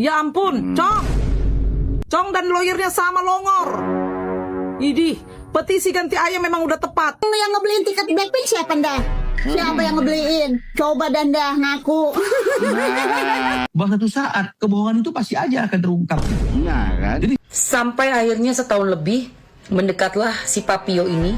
Ya ampun, Cong dan lawyernya sama longor. Idih, petisi ganti ayam memang udah tepat. Yang ngebeliin tiket Blackpink siapa dah? Siapa yang ngebeliin? Coba dah ngaku. Bahwa satu saat kebohongan itu pasti aja akan terungkap. Nah kan? Jadi Sampai akhirnya setahun lebih mendekatlah si Papio ini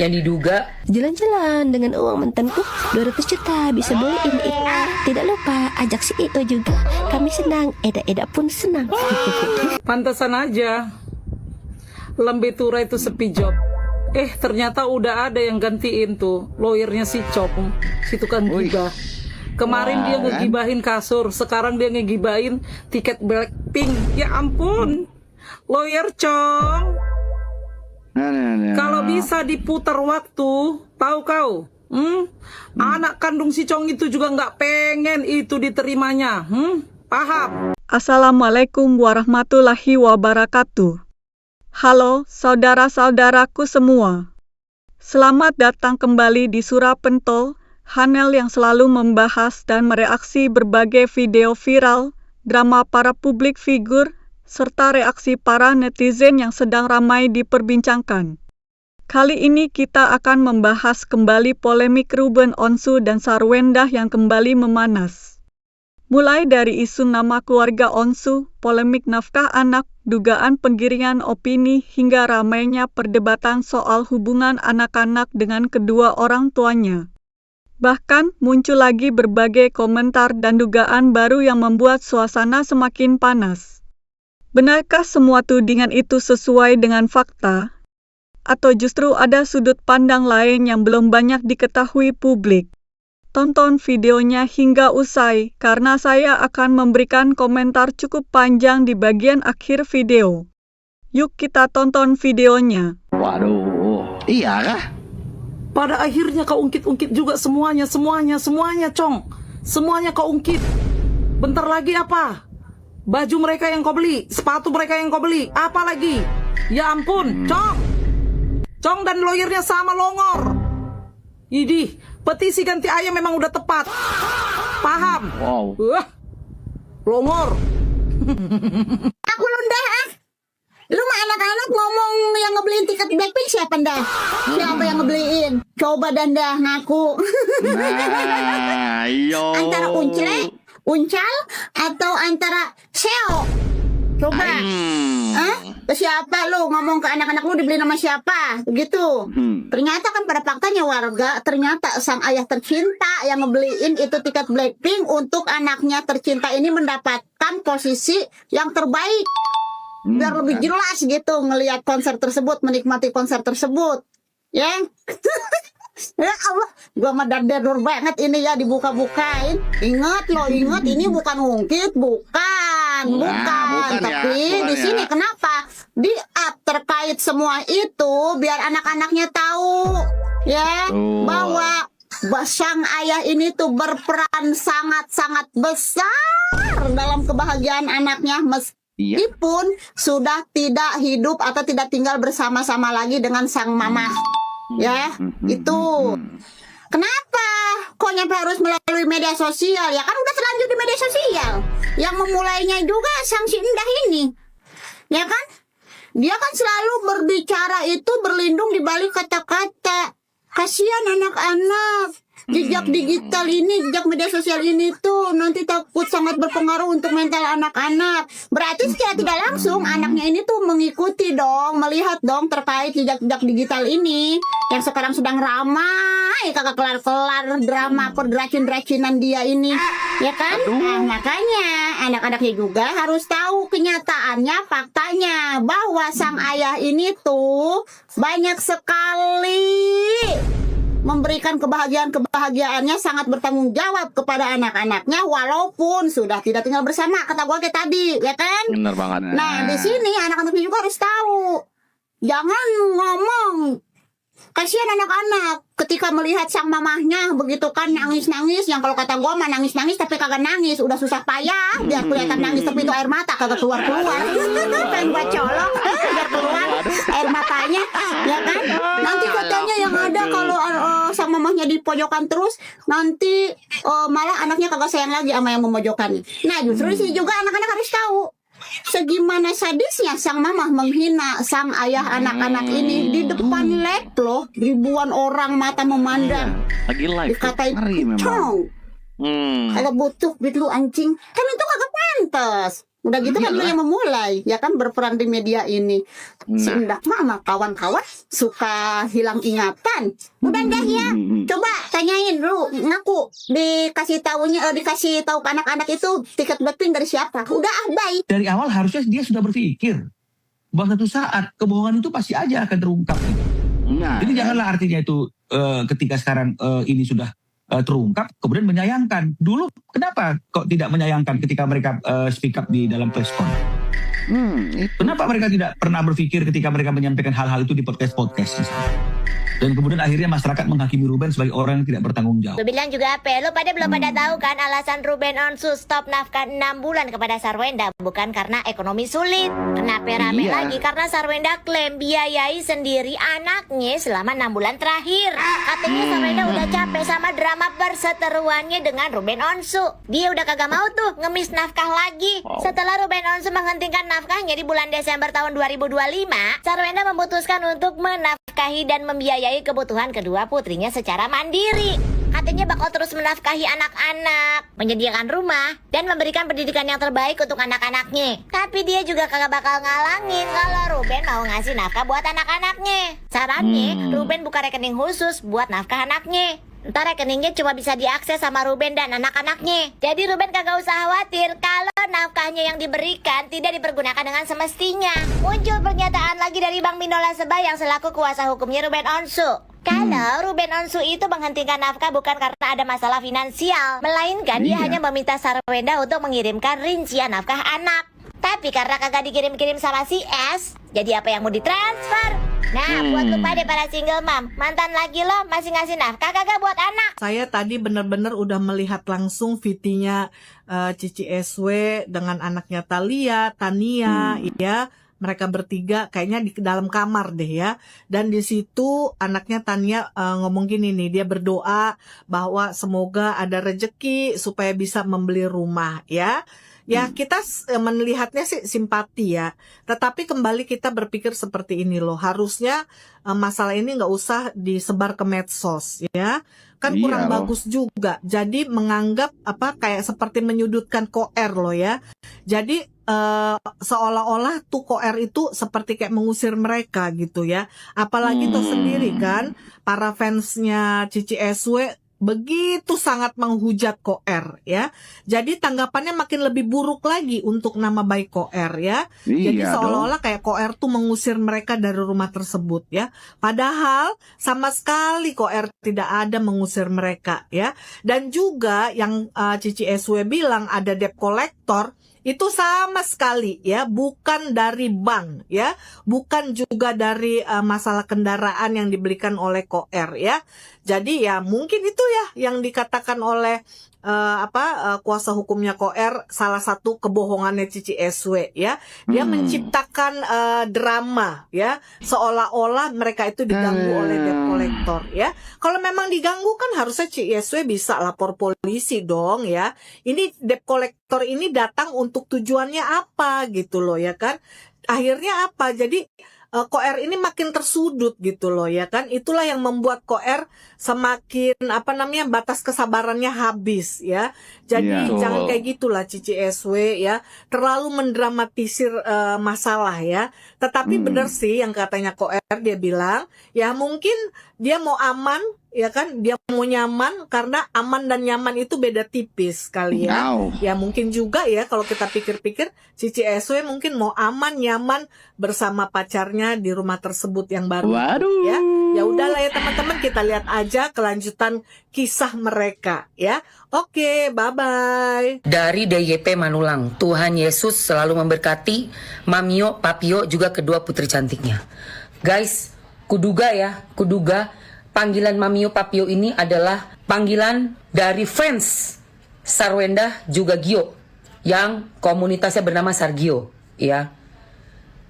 yang diduga Jalan-jalan dengan uang mantanku 200 juta bisa beliin itu. Tidak lupa ajak si itu juga. Kami senang, Eda-Eda pun senang. Pantesan aja Lembe Tura itu sepi job. Ternyata udah ada yang gantiin tuh lawyernya si Cong, si tukang gibah. Kemarin dia ngegibahin kasur, sekarang dia ngegibahin tiket Blackpink. Ya ampun, lawyer Cong. Kalau bisa diputar waktu, tahu kau? Anak kandung si Cong itu juga nggak pengen itu diterimanya. Paham? Assalamualaikum warahmatullahi wabarakatuh. Halo saudara-saudaraku semua. Selamat datang kembali di Surah Pentol, channel yang selalu membahas dan mereaksi berbagai video viral, drama para publik figur, serta reaksi para netizen yang sedang ramai diperbincangkan. Kali ini kita akan membahas kembali polemik Ruben Onsu dan Sarwendah yang kembali memanas. Mulai dari isu nama keluarga Onsu, polemik nafkah anak, dugaan penggiringan opini, hingga ramainya perdebatan soal hubungan anak-anak dengan kedua orang tuanya. Bahkan muncul lagi berbagai komentar dan dugaan baru yang membuat suasana semakin panas. Benarkah semua tudingan itu sesuai dengan fakta? Atau justru ada sudut pandang lain yang belum banyak diketahui publik? Tonton videonya hingga usai, karena saya akan memberikan komentar cukup panjang di bagian akhir video. Yuk kita tonton videonya. waduh, iya kah? Pada akhirnya kau ungkit-ungkit juga semuanya, Cong. Semuanya kau ungkit. Bentar lagi apa? Baju mereka yang kau beli, sepatu mereka yang kau beli, apa lagi? Ya ampun, Cong dan lawyernya sama longor. Idih, petisi ganti ayam memang udah tepat. Paham? Wow. Longor. Aku lundah Lu mah anak-anak ngomong yang ngebeliin tiket Blackpink siapa dah? Siapa yang ngebeliin? Coba dah ngaku. Nah, yo. Antara Uncal atau antara Seo? Coba. Siapa lu ngomong ke anak-anak lu dibeli nama siapa? Begitu. Ternyata kan pada faktanya warga, ternyata sang ayah tercinta yang ngebeliin itu tiket Blackpink untuk anaknya tercinta ini mendapatkan posisi yang terbaik. Biar lebih jelas gitu ngelihat konser tersebut, menikmati konser tersebut. Ya. Ya Allah, gua mah dadar banget ini ya dibuka-bukain. Ingat ini bukan ungkit, bukan. Tapi di sini kenapa di up terkait semua itu biar anak-anaknya tahu ya bahwa sang ayah ini tuh berperan sangat-sangat besar dalam kebahagiaan anaknya meskipun sudah tidak hidup atau tidak tinggal bersama-sama lagi dengan sang mama. Ya, itu. Kenapa kok nyampe harus melalui media sosial? Ya kan udah terlanjur di media sosial. Yang memulainya juga sang si Indah ini. Ya kan? Dia kan selalu berbicara itu berlindung di balik kata-kata. Kasihan anak-anak. Jejak digital ini, jejak media sosial ini tuh nanti takut sangat berpengaruh untuk mental anak-anak. Berarti secara tidak langsung anaknya ini tuh mengikuti dong, melihat dong terkait jejak-jejak digital ini yang sekarang sedang ramai kagak kelar-kelar drama perdracin-dracinan dia ini, ya kan? Nah, makanya anak-anaknya juga harus tahu kenyataannya, faktanya bahwa sang ayah ini tuh banyak sekali memberikan kebahagiaannya, sangat bertanggung jawab kepada anak-anaknya walaupun sudah tidak tinggal bersama, kata gue kayak tadi, ya kan? Bener banget. Nah, di sini anak-anaknya juga harus tahu. Jangan ngomong kasihan anak-anak ketika melihat sang mamahnya begitu kan nangis-nangis, yang kalau kata gua mah nangis-nangis tapi kagak nangis, udah susah payah biar kelihatan nangis tapi itu air mata kagak keluar-keluar. Pengen gua colok biar keluar air matanya, ya kan? Nanti katanya yang ada kalau sang mamahnya di pojokan terus, nanti malah anaknya kagak sayang lagi sama yang memojokkan. Nah, justru di sini juga anak-anak harus tahu segimana sadisnya sang mamah menghina sang ayah anak-anak ini di depan lab loh, ribuan orang mata memandang. Lagi live. Dikatain Ngeri memang. "Cong, kalau butuh duit lu anjing." Kan itu kagak pantas. Udah gitu kan lu yang memulai, ya kan, berperan di media ini. Si Indah mama kawan-kawan suka hilang ingatan. Udah dah ya, coba tanyain lu, ngaku dikasih tahu ke anak-anak itu tiket Blackpink dari siapa? Udah bye. Dari awal harusnya dia sudah berpikir bahwa satu saat kebohongan itu pasti aja akan terungkap. Nah, Jadi janganlah artinya itu ketika sekarang ini sudah terungkap kemudian menyayangkan. Dulu kenapa kok tidak menyayangkan ketika mereka speak up di dalam press con? Kenapa mereka tidak pernah berpikir ketika mereka menyampaikan hal-hal itu di podcast-podcast misalnya? Dan kemudian akhirnya masyarakat menghakimi Ruben sebagai orang yang tidak bertanggung jawab. Lu bilang juga apa? Lu pada belum pada tahu kan alasan Ruben Onsu stop nafkah 6 bulan kepada Sarwenda bukan karena ekonomi sulit. Kenapa rame lagi? Karena Sarwenda klaim biayai sendiri anaknya selama 6 bulan terakhir. Katanya Sarwenda udah capek sama drama perseteruannya dengan Ruben Onsu. Dia udah kagak mau tuh ngemis nafkah lagi. Setelah Ruben Onsu menghentikan nafkahnya di bulan Desember tahun 2025, Sarwenda memutuskan untuk menafkahi dan membiayai kebutuhan kedua putrinya secara mandiri. Katanya bakal terus menafkahi anak-anak, menyediakan rumah, dan memberikan pendidikan yang terbaik untuk anak-anaknya. Tapi dia juga kagak bakal ngalangin kalau Ruben mau ngasih nafkah buat anak-anaknya. Sarannya, Ruben buka rekening khusus buat nafkah anaknya. Ntar rekeningnya cuma bisa diakses sama Ruben dan anak-anaknya. Jadi Ruben kagak usah khawatir kalau nafkahnya yang diberikan tidak dipergunakan dengan semestinya. Muncul pernyataan lagi dari Bang Minola Seba yang selaku kuasa hukumnya Ruben Onsu. Kalau Ruben Onsu itu menghentikan nafkah bukan karena ada masalah finansial, melainkan dia hanya meminta Sarwenda untuk mengirimkan rincian nafkah anak. Tapi karena kagak dikirim-kirim sama si S, jadi apa yang mau ditransfer? Nah, buat lu pada para single mom, mantan lagi lo masih ngasih nafkah kagak buat anak? Saya tadi benar-benar udah melihat langsung VT-nya Cici SW dengan anaknya Tania, ya. Mereka bertiga kayaknya di dalam kamar deh ya. Dan di situ anaknya Tania ngomong gini nih, dia berdoa bahwa semoga ada rejeki supaya bisa membeli rumah ya. Ya kita melihatnya sih simpati ya. Tetapi kembali kita berpikir seperti ini loh. Harusnya masalah ini nggak usah disebar ke medsos ya. Kan kurang bagus juga. Jadi menganggap kayak seperti menyudutkan Koer loh ya. Jadi seolah-olah tuh Koer itu seperti kayak mengusir mereka gitu ya. Apalagi tuh sendiri kan para fansnya Cici SW begitu sangat menghujat Koer ya. Jadi tanggapannya makin lebih buruk lagi untuk nama baik Koer ya. Jadi seolah-olah kayak Koer tuh mengusir mereka dari rumah tersebut ya. Padahal sama sekali Koer tidak ada mengusir mereka ya. Dan juga yang Cici SW bilang ada debt collector, itu sama sekali ya, bukan dari bank ya, bukan juga dari masalah kendaraan yang dibelikan oleh Koer ya. Jadi ya mungkin itu ya yang dikatakan oleh kuasa hukumnya Koer, salah satu kebohongannya Cici SW ya. Dia menciptakan drama ya, seolah-olah mereka itu diganggu oleh debt collector ya. Kalau memang diganggu kan harusnya Cici SW bisa lapor polisi dong ya. Ini debt collector ini datang untuk tujuannya apa gitu loh ya kan. Akhirnya apa? Jadi Koer ini makin tersudut gitu loh ya kan. Itulah yang membuat Koer semakin batas kesabarannya habis ya. Jadi jangan kayak gitulah Cici SW ya. Terlalu mendramatisir masalah ya. Tetapi benar sih yang katanya Koer, dia bilang ya mungkin dia mau aman ya kan, dia mau nyaman karena aman dan nyaman itu beda tipis kali ya. Ya mungkin juga ya kalau kita pikir-pikir Cici SW mungkin mau aman nyaman bersama pacarnya di rumah tersebut yang baru ya. Ya udahlah ya teman-teman, kita lihat aja kelanjutan kisah mereka ya. Oke, bye-bye. Dari DYP Manulang, Tuhan Yesus selalu memberkati Mamio, Papio, juga kedua putri cantiknya. Guys, kuduga panggilan Mamio Papio ini adalah panggilan dari fans Sarwenda juga Gio yang komunitasnya bernama Sargio, ya.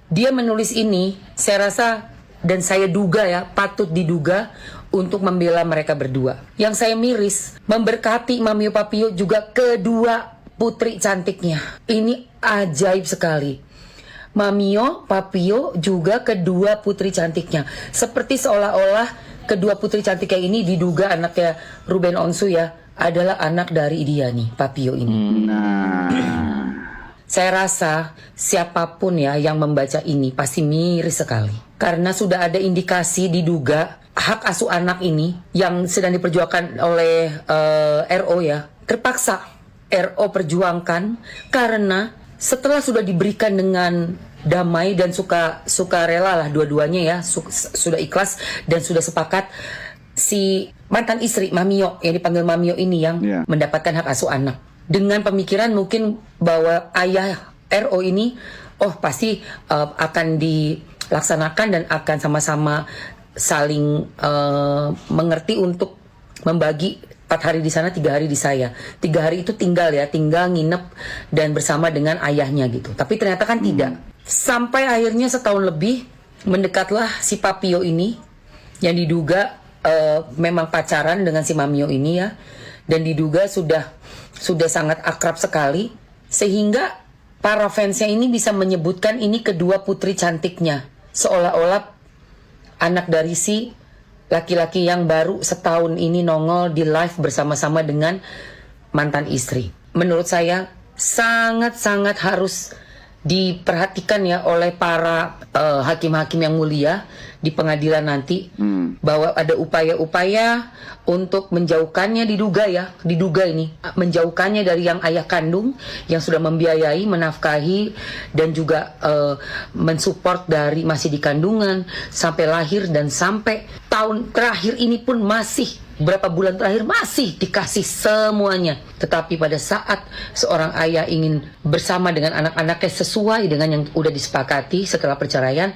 Dia menulis ini, saya rasa dan saya duga ya, patut diduga untuk membela mereka berdua. Yang saya miris, memberkati Mamio Papio juga kedua putri cantiknya. Ini ajaib sekali. Mamio Papio juga kedua putri cantiknya. Seperti seolah-olah kedua putri cantiknya ini diduga anaknya Ruben Onsu ya, adalah anak dari dia nih, Papio ini. Saya rasa siapapun ya yang membaca ini pasti miris sekali. Karena sudah ada indikasi diduga hak asuh anak ini yang sedang diperjuangkan oleh RO ya, terpaksa RO perjuangkan karena setelah sudah diberikan dengan damai dan suka rela lah dua-duanya ya, sudah ikhlas dan sudah sepakat, si mantan istri Mamio yang dipanggil Mamio ini yang mendapatkan hak asuh anak. Dengan pemikiran mungkin bahwa ayah RO ini pasti akan dilaksanakan dan akan sama-sama saling mengerti untuk membagi 4 hari di sana, 3 hari di saya. 3 hari itu tinggal nginep dan bersama dengan ayahnya gitu. Tapi ternyata kan tidak. Sampai akhirnya setahun lebih mendekatlah si Papio ini yang diduga memang pacaran dengan si Mamio ini ya, dan diduga sudah sangat akrab sekali sehingga para fansnya ini bisa menyebutkan ini kedua putri cantiknya, seolah-olah anak dari si laki-laki yang baru setahun ini nongol di live bersama-sama dengan mantan istri. Menurut saya sangat-sangat harus diperhatikan ya oleh para hakim-hakim yang mulia di pengadilan nanti, bahwa ada upaya-upaya untuk menjauhkannya, diduga ini menjauhkannya dari yang ayah kandung yang sudah membiayai, menafkahi dan juga mensupport dari masih di kandungan sampai lahir dan sampai tahun terakhir ini pun masih beberapa bulan terakhir masih dikasih semuanya. Tetapi pada saat seorang ayah ingin bersama dengan anak-anaknya sesuai dengan yang udah disepakati setelah perceraian,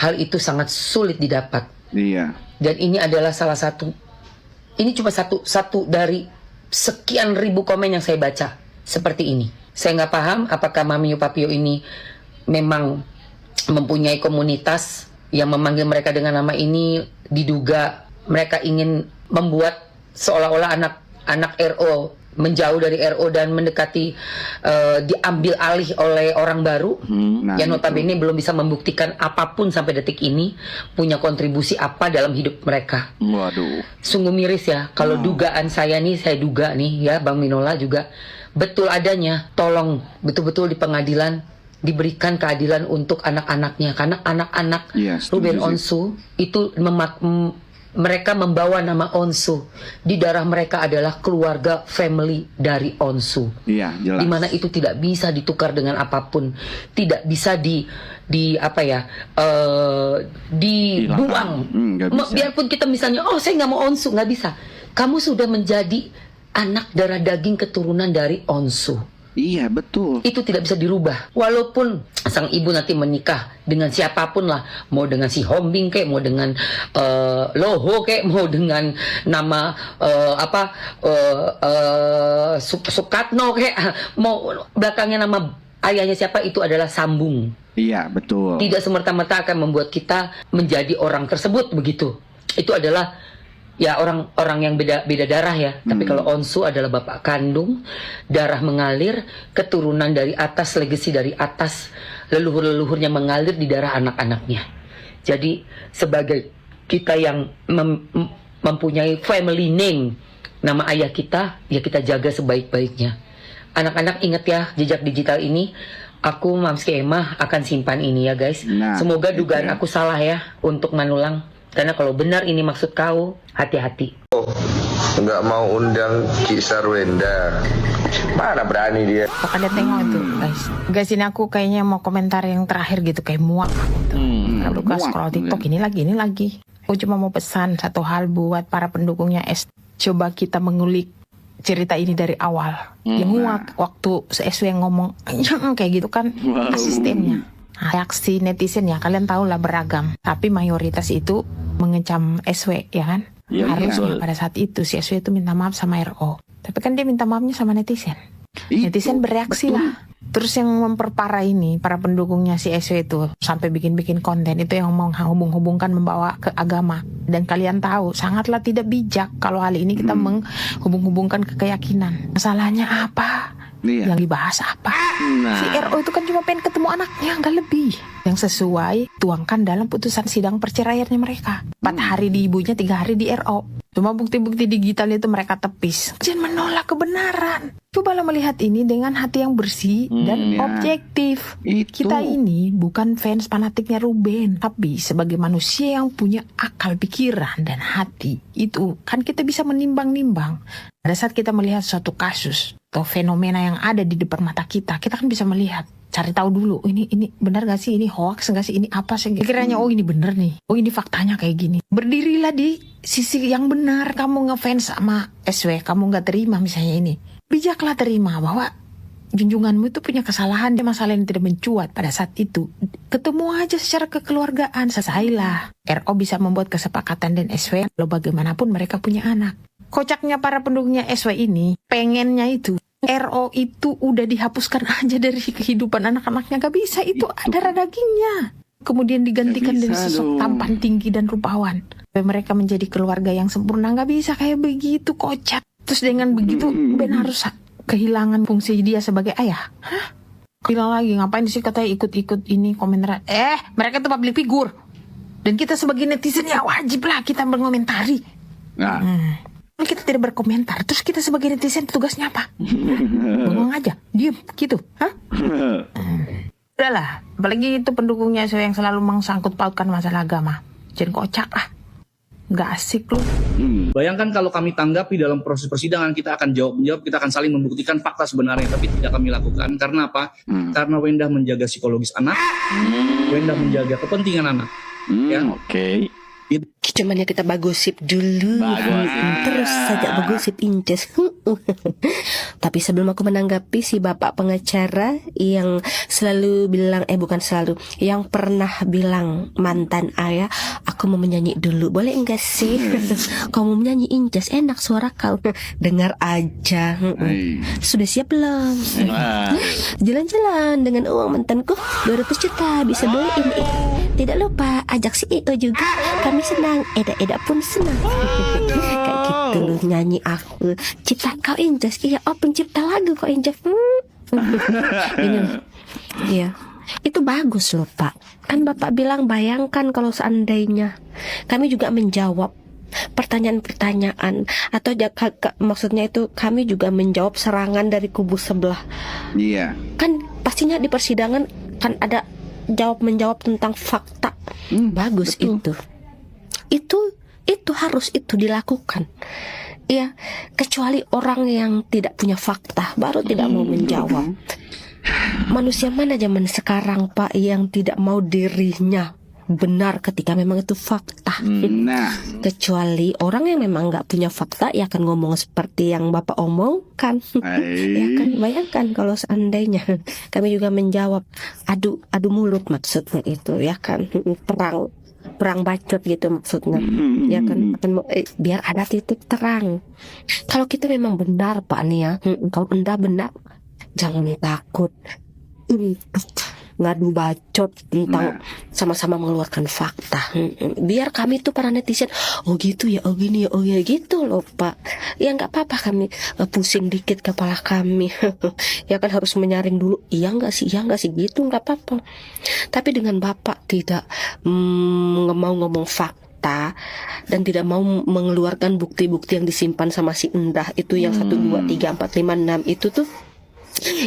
hal itu sangat sulit didapat. Iya. Dan ini adalah salah satu, ini cuma satu dari sekian ribu komen yang saya baca seperti ini. Saya nggak paham apakah Mamio Papio ini memang mempunyai komunitas yang memanggil mereka dengan nama ini, diduga mereka ingin membuat seolah-olah anak RO menjauh dari RO dan mendekati diambil alih oleh orang baru yang notabene belum bisa membuktikan apapun sampai detik ini punya kontribusi apa dalam hidup mereka. Waduh. Sungguh miris ya kalau dugaan saya duga nih ya, Bang Minola juga betul adanya. Tolong betul-betul di pengadilan diberikan keadilan untuk anak-anaknya, karena anak-anak Ruben Onsu itu mereka membawa nama Onsu. Di darah mereka adalah keluarga family dari Onsu. Iya, jelas. Dimana itu tidak bisa ditukar dengan apapun, tidak bisa dibuang. Biarpun kita misalnya, saya nggak mau Onsu, nggak bisa. Kamu sudah menjadi anak darah daging keturunan dari Onsu. Iya, betul. Itu tidak bisa dirubah. Walaupun sang ibu nanti menikah dengan siapapun lah, mau dengan si Hombing kek, mau dengan Loho kek, mau dengan nama Sukatno kek, mau belakangnya nama ayahnya siapa, itu adalah sambung. Iya, betul. Tidak semerta-merta akan membuat kita menjadi orang tersebut begitu. Itu adalah ya orang yang beda darah ya. Tapi kalau Onsu adalah bapak kandung, darah mengalir, keturunan dari atas, legasi dari atas, leluhur-leluhurnya mengalir di darah anak-anaknya. Jadi sebagai kita yang mempunyai family name, nama ayah kita, ya kita jaga sebaik-baiknya. Anak-anak ingat ya, jejak digital ini aku, Mamski Emma akan simpan ini ya guys. Semoga dugaan aku salah ya untuk Manulang. Karena kalau benar ini maksud kau, hati-hati. Nggak mau undang Ki Sarwenda. Mana berani dia. Kalian tengok itu guys. Guys, ini aku kayaknya mau komentar yang terakhir gitu, kayak muak gitu. Karena udah scroll TikTok ini lagi. Aku cuma mau pesan satu hal buat para pendukungnya coba kita mengulik cerita ini dari awal. Yang muak waktu SW yang ngomong kayak gitu kan asistennya. Reaksi netizen ya kalian tahu lah beragam. Tapi mayoritas itu mengecam SW ya kan. Iya, Harusnya iya. pada saat itu si SW itu minta maaf sama RO. Tapi kan dia minta maafnya sama netizen. Netizen bereaksi lah. Terus yang memperparah ini para pendukungnya si SW itu sampai bikin-bikin konten itu yang menghubung-hubungkan membawa ke agama. Dan kalian tahu sangatlah tidak bijak kalau hal ini kita menghubung-hubungkan ke keyakinan. Masalahnya apa? Iya. Yang dibahas apa? Nah. Si RO itu kan cuma pengen ketemu anaknya, nggak lebih. Yang sesuai tuangkan dalam putusan sidang perceraiannya mereka. 4 hari di ibunya, 3 hari di RO. Cuma bukti-bukti digital itu mereka tepis. Jangan menolak kebenaran. Cobalah melihat ini dengan hati yang bersih dan ya. objektif. Itu. Kita ini bukan fans fanatiknya Ruben, tapi sebagai manusia yang punya akal pikiran dan hati, itu kan kita bisa menimbang-nimbang. Pada saat kita melihat suatu kasus atau fenomena yang ada di depan mata kita kan bisa melihat, cari tahu dulu, ini benar gak sih, ini hoax gak sih, ini apa sih? Kiranya oh ini benar nih, oh ini faktanya kayak gini. Berdirilah di sisi yang benar. Kamu ngefans sama SW, kamu gak terima misalnya ini, bijaklah terima bahwa junjunganmu itu punya kesalahan, dia masalah yang tidak mencuat pada saat itu. Ketemu aja secara kekeluargaan, selesailah. RO bisa membuat kesepakatan dan SW, lo bagaimanapun mereka punya anak. Kocaknya para pendukungnya SW ini, pengennya itu RO itu udah dihapuskan aja dari kehidupan anak-anaknya. Gak bisa, itu darah dagingnya. Kemudian digantikan Gak dengan bisa sosok dong. tampan tinggi dan rupawan. Supaya mereka menjadi keluarga yang sempurna. Gak bisa kayak begitu, kocak. Terus dengan begitu Ben harus kehilangan fungsi dia sebagai ayah. Hah? Bilang lagi, ngapain sih katanya ikut-ikut ini komentar. Mereka tuh public figure. Dan kita sebagai netizen ya wajib lah kita mengomentari. Nah. Kita tidak berkomentar. Terus kita sebagai netizen tugasnya apa? Bengong aja, diem gitu. Hah? Udahlah, apalagi itu pendukungnya yang selalu mengsangkut pautkan masalah agama. Jangan kocak lah. Gak asik lu. Bayangkan kalau kami tanggapi dalam proses persidangan, kita akan jawab-menjawab, kita akan saling membuktikan fakta sebenarnya, tapi tidak kami lakukan. Karena apa? Karena Wendah menjaga psikologis anak, Wendah menjaga kepentingan anak. Ya. Oke. Cuman ya kita bagosip dulu. Terus saja bagosip inces. Tapi sebelum aku menanggapi si bapak pengacara yang selalu bilang, bukan selalu, yang pernah bilang mantan ayah, aku mau menyanyi dulu, boleh enggak sih? Kau mau menyanyi inces, enak suara kau. Dengar aja. Sudah siap belum? Jalan-jalan dengan uang mantanku 200 juta bisa beli ini. Tidak lupa ajak si Ito juga. Kami senang, Eda pun senang. Kayak gitu loh nyanyi aku. Cipta kau injas. Iya, pencipta lagu kau injas. Ini loh. Iya. Itu bagus loh Pak. Kan Bapak bilang bayangkan kalau seandainya kami juga menjawab pertanyaan-pertanyaan, atau maksudnya itu kami juga menjawab serangan dari kubu sebelah. Iya. Kan pastinya di persidangan kan ada jawab-menjawab tentang fakta. Bagus betul. Itu harus itu dilakukan. Ya, kecuali orang yang tidak punya fakta baru tidak mau menjawab. Manusia mana zaman sekarang Pak yang tidak mau dirinya benar ketika memang itu fakta. Nah, Kecuali orang yang memang nggak punya fakta ya akan ngomong seperti yang Bapak omongkan. Ya kan, bayangkan kalau seandainya kami juga menjawab adu mulut maksudnya itu ya kan, perang bacot gitu maksudnya ya kan, biar ada titik terang. Kalau kita memang benar Pak nih ya, kalau Anda benar jangan takut ngadu bacot tentang sama-sama mengeluarkan fakta. Biar kami tuh para netizen, oh gitu ya, oh gini ya, oh ya gitu loh Pak. Ya nggak apa-apa kami pusing dikit kepala kami. Ya kan harus menyaring dulu, iya nggak sih gitu, nggak apa-apa. Tapi dengan Bapak tidak mau ngomong fakta dan tidak mau mengeluarkan bukti-bukti yang disimpan sama si Endah itu yang 1, 2, 3, 4, 5, 6 itu tuh,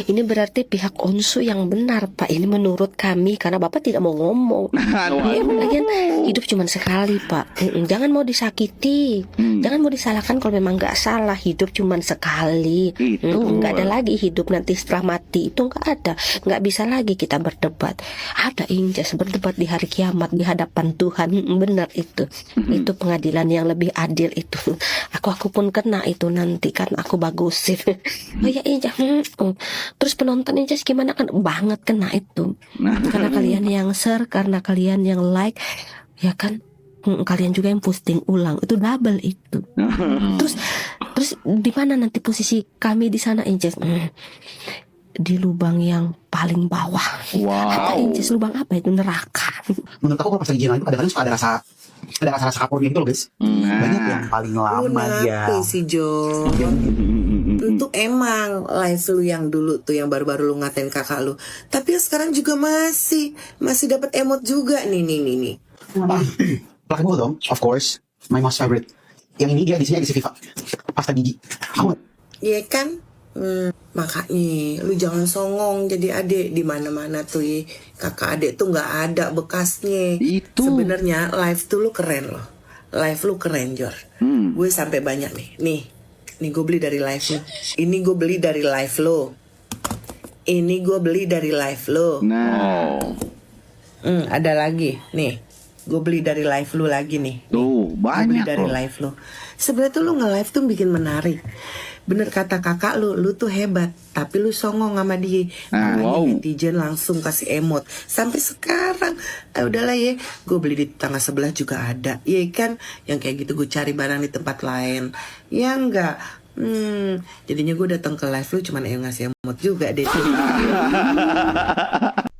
ini berarti pihak Onsu yang benar Pak. Ini menurut kami karena Bapak tidak mau ngomong. Ya, lagian hidup cuma sekali Pak. Jangan mau disakiti, jangan mau disalahkan kalau memang nggak salah. Hidup cuma sekali. Nggak ada lagi hidup nanti setelah mati, itu nggak ada. Nggak bisa lagi kita berdebat. Ada injas berdebat di hari kiamat di hadapan Tuhan. Benar itu. Itu pengadilan yang lebih adil itu. Aku pun kena itu nanti kan aku bagusin. Oh ya injas. Terus penonton Inces gimana kan banget kena itu. Karena kalian yang share, karena kalian yang like, ya kan. Kalian juga yang posting ulang, itu double itu. Terus di mana nanti posisi kami di sana, Inces? Di lubang yang paling bawah. Kata Inces, lubang apa itu? Neraka. Menurut aku kalau pas lagi jalan itu kadang-kadang suka ada rasa kapurnya gitu loh guys. Banyak yang paling lama dia. Kenapa sih Jo? Itu emang live lu yang dulu tuh, yang baru-baru lu ngatain kakak lu. Tapi sekarang juga masih dapat emot juga nih. Plakan dulu dong, of course, my most favorite. Yang ini dia di sini ada si Viva, pasta gigi. Iya kan? Makanya lu jangan songong jadi adik di mana-mana tuh. Kakak adik tuh nggak ada bekasnya. Itu. Sebenarnya live tuh lu keren loh. Live lu keren, Jor. Gue sampai banyak nih. Nih gue beli dari live lu. Ini gue beli dari live lo. Ini gue beli dari live lo. Nah. Ada lagi nih. Gue beli dari live lu lagi nih. Tuh, banyak beli dari loh. live lu. Sebenarnya tuh lu nge-live tuh bikin menarik. Bener kata kakak lu tuh hebat. Tapi lu songong sama dia. Makanya netizen langsung kasih emot. Sampai sekarang, udahlah ya. Gue beli di tetangga sebelah juga ada. Iya kan? Yang kayak gitu gue cari barang di tempat lain. Ya enggak. Jadinya gue datang ke live lu cuman ngasih emot juga deh.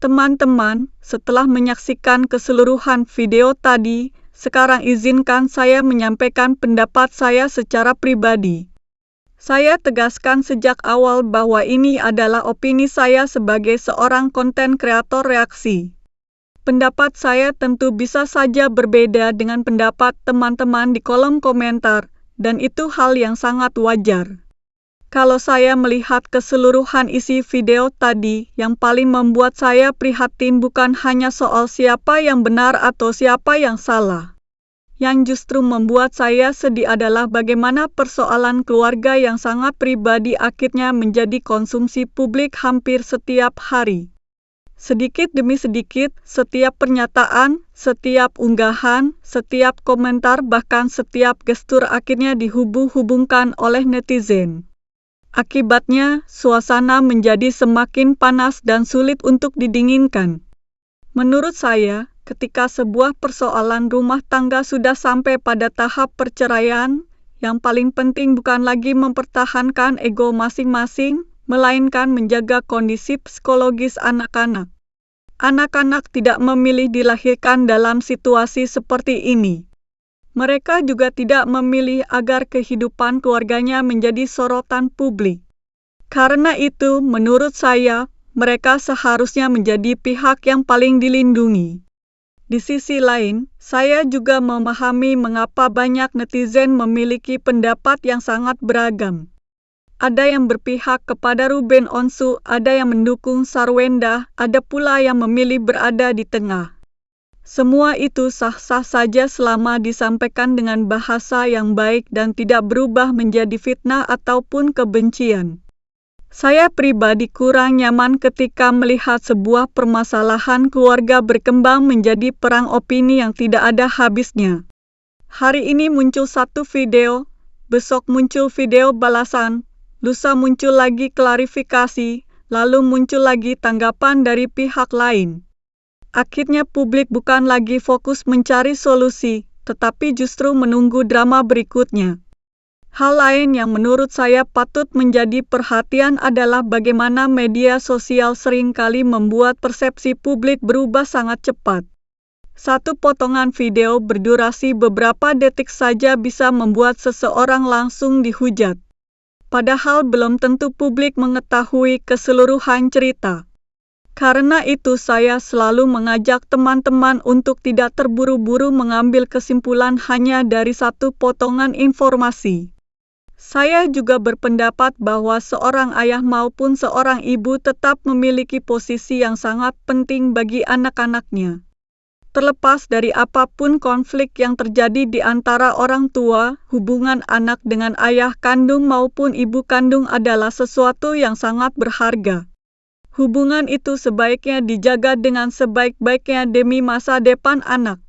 Teman-teman, setelah menyaksikan keseluruhan video tadi, sekarang izinkan saya menyampaikan pendapat saya secara pribadi. Saya tegaskan sejak awal bahwa ini adalah opini saya sebagai seorang konten kreator reaksi. Pendapat saya tentu bisa saja berbeda dengan pendapat teman-teman di kolom komentar, dan itu hal yang sangat wajar. Kalau saya melihat keseluruhan isi video tadi, yang paling membuat saya prihatin bukan hanya soal siapa yang benar atau siapa yang salah. Yang justru membuat saya sedih adalah bagaimana persoalan keluarga yang sangat pribadi akhirnya menjadi konsumsi publik hampir setiap hari. Sedikit demi sedikit, setiap pernyataan, setiap unggahan, setiap komentar, bahkan setiap gestur akhirnya dihubung-hubungkan oleh netizen. Akibatnya, suasana menjadi semakin panas dan sulit untuk didinginkan. Menurut saya, ketika sebuah persoalan rumah tangga sudah sampai pada tahap perceraian, yang paling penting bukan lagi mempertahankan ego masing-masing, melainkan menjaga kondisi psikologis anak-anak. Anak-anak tidak memilih dilahirkan dalam situasi seperti ini. Mereka juga tidak memilih agar kehidupan keluarganya menjadi sorotan publik. Karena itu, menurut saya, mereka seharusnya menjadi pihak yang paling dilindungi. Di sisi lain, saya juga memahami mengapa banyak netizen memiliki pendapat yang sangat beragam. Ada yang berpihak kepada Ruben Onsu, ada yang mendukung Sarwenda, ada pula yang memilih berada di tengah. Semua itu sah-sah saja selama disampaikan dengan bahasa yang baik dan tidak berubah menjadi fitnah ataupun kebencian. Saya pribadi kurang nyaman ketika melihat sebuah permasalahan keluarga berkembang menjadi perang opini yang tidak ada habisnya. Hari ini muncul satu video, besok muncul video balasan, lusa muncul lagi klarifikasi, lalu muncul lagi tanggapan dari pihak lain. Akhirnya publik bukan lagi fokus mencari solusi, tetapi justru menunggu drama berikutnya. Hal lain yang menurut saya patut menjadi perhatian adalah bagaimana media sosial seringkali membuat persepsi publik berubah sangat cepat. Satu potongan video berdurasi beberapa detik saja bisa membuat seseorang langsung dihujat. Padahal belum tentu publik mengetahui keseluruhan cerita. Karena itu saya selalu mengajak teman-teman untuk tidak terburu-buru mengambil kesimpulan hanya dari satu potongan informasi. Saya juga berpendapat bahwa seorang ayah maupun seorang ibu tetap memiliki posisi yang sangat penting bagi anak-anaknya. Terlepas dari apapun konflik yang terjadi di antara orang tua, hubungan anak dengan ayah kandung maupun ibu kandung adalah sesuatu yang sangat berharga. Hubungan itu sebaiknya dijaga dengan sebaik-baiknya demi masa depan anak.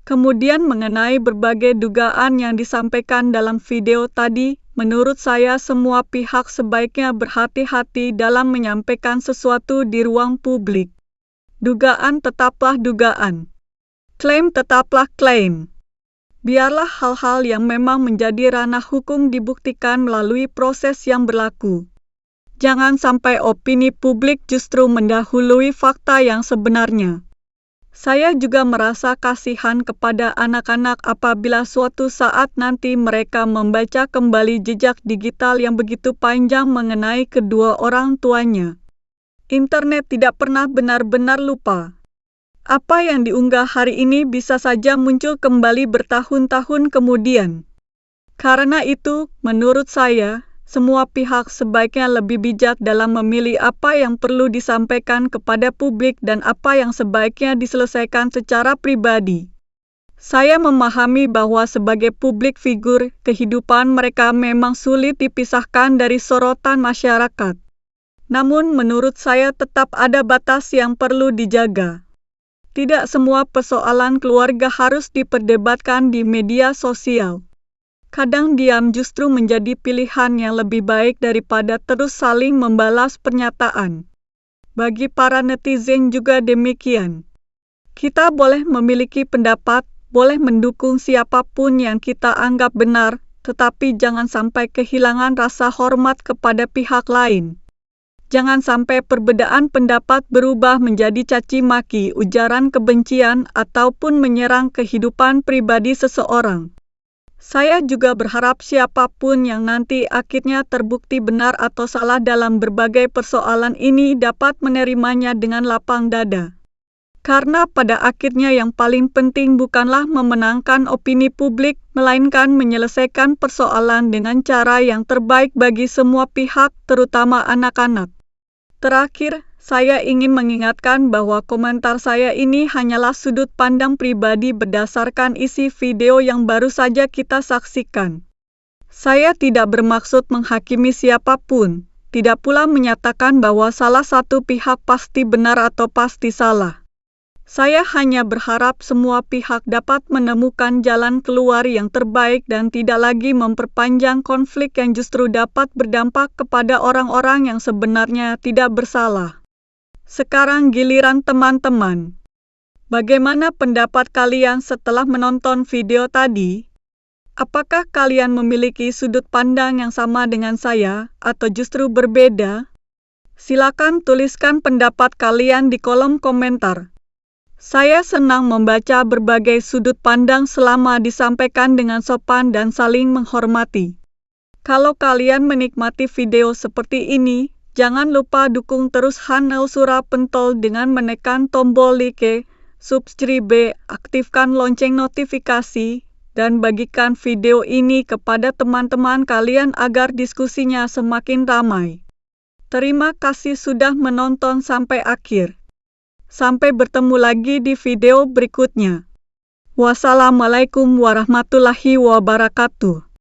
Kemudian mengenai berbagai dugaan yang disampaikan dalam video tadi, menurut saya semua pihak sebaiknya berhati-hati dalam menyampaikan sesuatu di ruang publik. Dugaan tetaplah dugaan. Klaim tetaplah klaim. Biarlah hal-hal yang memang menjadi ranah hukum dibuktikan melalui proses yang berlaku. Jangan sampai opini publik justru mendahului fakta yang sebenarnya. Saya juga merasa kasihan kepada anak-anak apabila suatu saat nanti mereka membaca kembali jejak digital yang begitu panjang mengenai kedua orang tuanya. Internet tidak pernah benar-benar lupa. Apa yang diunggah hari ini bisa saja muncul kembali bertahun-tahun kemudian. Karena itu, menurut saya, semua pihak sebaiknya lebih bijak dalam memilih apa yang perlu disampaikan kepada publik dan apa yang sebaiknya diselesaikan secara pribadi. Saya memahami bahwa sebagai publik figur, kehidupan mereka memang sulit dipisahkan dari sorotan masyarakat. Namun menurut saya tetap ada batas yang perlu dijaga. Tidak semua persoalan keluarga harus diperdebatkan di media sosial. Kadang diam justru menjadi pilihan yang lebih baik daripada terus saling membalas pernyataan. Bagi para netizen juga demikian. Kita boleh memiliki pendapat, boleh mendukung siapapun yang kita anggap benar, tetapi jangan sampai kehilangan rasa hormat kepada pihak lain. Jangan sampai perbedaan pendapat berubah menjadi caci maki, ujaran kebencian, ataupun menyerang kehidupan pribadi seseorang. Saya juga berharap siapapun yang nanti akhirnya terbukti benar atau salah dalam berbagai persoalan ini dapat menerimanya dengan lapang dada. Karena pada akhirnya yang paling penting bukanlah memenangkan opini publik, melainkan menyelesaikan persoalan dengan cara yang terbaik bagi semua pihak, terutama anak-anak. Terakhir, saya ingin mengingatkan bahwa komentar saya ini hanyalah sudut pandang pribadi berdasarkan isi video yang baru saja kita saksikan. Saya tidak bermaksud menghakimi siapapun, tidak pula menyatakan bahwa salah satu pihak pasti benar atau pasti salah. Saya hanya berharap semua pihak dapat menemukan jalan keluar yang terbaik dan tidak lagi memperpanjang konflik yang justru dapat berdampak kepada orang-orang yang sebenarnya tidak bersalah. Sekarang giliran teman-teman. Bagaimana pendapat kalian setelah menonton video tadi? Apakah kalian memiliki sudut pandang yang sama dengan saya atau justru berbeda? Silakan tuliskan pendapat kalian di kolom komentar. Saya senang membaca berbagai sudut pandang selama disampaikan dengan sopan dan saling menghormati. Kalau kalian menikmati video seperti ini, jangan lupa dukung terus channel Surah Pentol dengan menekan tombol like, subscribe, aktifkan lonceng notifikasi, dan bagikan video ini kepada teman-teman kalian agar diskusinya semakin ramai. Terima kasih sudah menonton sampai akhir. Sampai bertemu lagi di video berikutnya. Wassalamualaikum warahmatullahi wabarakatuh.